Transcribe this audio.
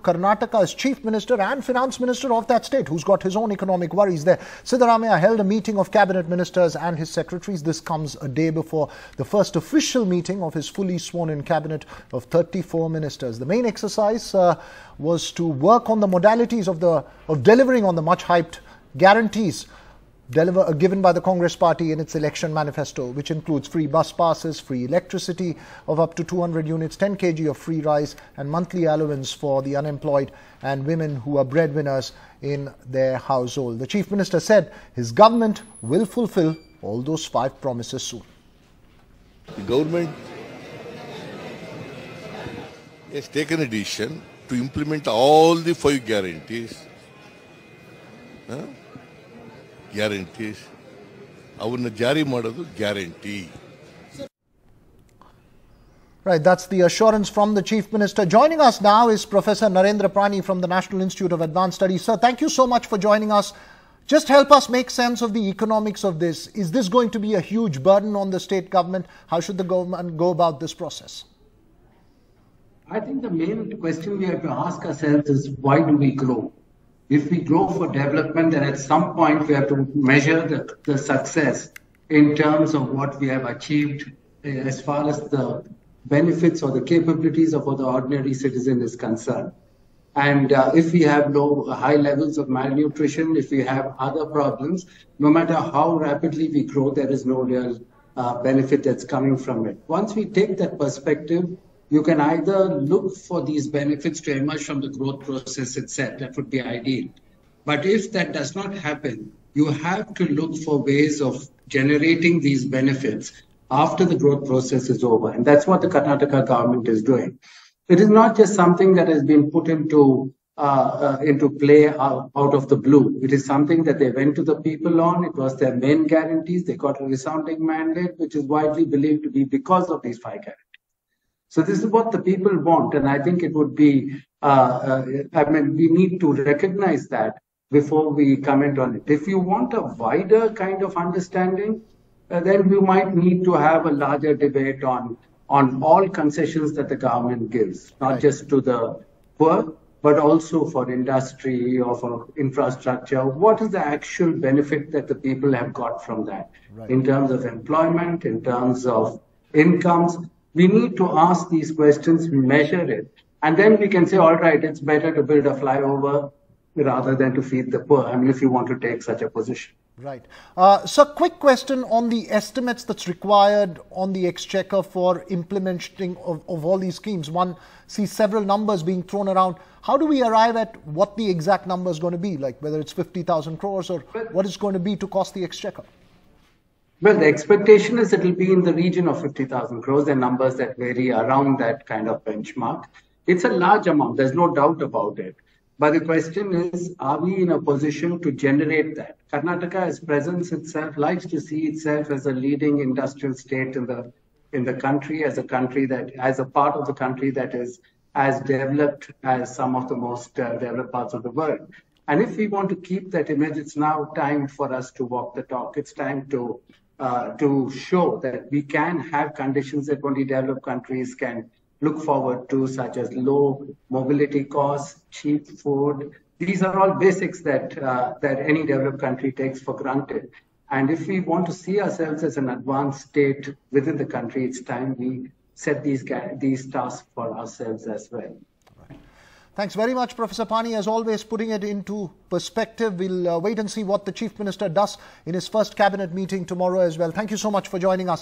Karnataka as Chief Minister and Finance Minister of that state, who's got his own economic worries there. Siddaramaiah held a meeting of cabinet ministers and his secretaries. This comes a day before the first official meeting of his fully sworn-in cabinet of 34 ministers. The main exercise was to work on the modalities of delivering on the much-hyped guarantees given by the Congress party in its election manifesto, which includes free bus passes, free electricity of up to 200 units, 10 kg of free rice and monthly allowance for the unemployed and women who are breadwinners in their household. The Chief Minister said his government will fulfill all those 5 promises soon. The government has taken a decision to implement all the 5 guarantees. Guarantees. Avanna jari madodu guarantee. Right, that's the assurance from the Chief Minister. Joining us now is Professor Narendra Pani from the National Institute of Advanced Studies. Sir, thank you so much for joining us. Just help us make sense of the economics of this. Is this going to be a huge burden on the state government? How should the government go about this process? I think the main question we have to ask ourselves is, why do we grow? If we grow for development, then at some point we have to measure the success in terms of what we have achieved as far as the benefits or the capabilities of the ordinary citizen is concerned. And if we have high levels of malnutrition, if we have other problems, no matter how rapidly we grow, there is no real benefit that's coming from it. Once we take that perspective, you can either look for these benefits to emerge from the growth process itself. That would be ideal. But if that does not happen, you have to look for ways of generating these benefits after the growth process is over. And that's what the Karnataka government is doing. It is not just something that has been put into play out of the blue. It is something that they went to the people on. It was their main guarantees. They got a resounding mandate, which is widely believed to be because of these 5 guarantees. So this is what the people want, and I think it would be, we need to recognize that before we comment on it. If you want a wider kind of understanding, then we might need to have a larger debate on all concessions that the government gives, not just to the poor, but also for industry or for infrastructure. What is the actual benefit that the people have got from that in terms of employment, in terms of incomes? We need to ask these questions, measure it, and then we can say, all right, it's better to build a flyover rather than to feed the poor. I mean, if you want to take such a position. Right. So, quick question on the estimates that's required on the exchequer for implementing of all these schemes. One sees several numbers being thrown around. How do we arrive at what the exact number is going to be, like whether it's 50,000 crores or what it's going to be to cost the exchequer? Well, the expectation is it will be in the region of 50,000 crores. There are numbers that vary around that kind of benchmark. It's a large amount. There's no doubt about it. But the question is, are we in a position to generate that? Karnataka, as presence itself, likes to see itself as a leading industrial state in the country, as a part of the country that is as developed as some of the most developed parts of the world. And if we want to keep that image, it's now time for us to walk the talk. It's time to show that we can have conditions that only developed countries can look forward to, such as low mobility costs, cheap food. These are all basics that any developed country takes for granted. And if we want to see ourselves as an advanced state within the country, it's time we set these tasks for ourselves as well. Thanks very much, Professor Pani, as always, putting it into perspective. We'll wait and see what the Chief Minister does in his first cabinet meeting tomorrow as well. Thank you so much for joining us.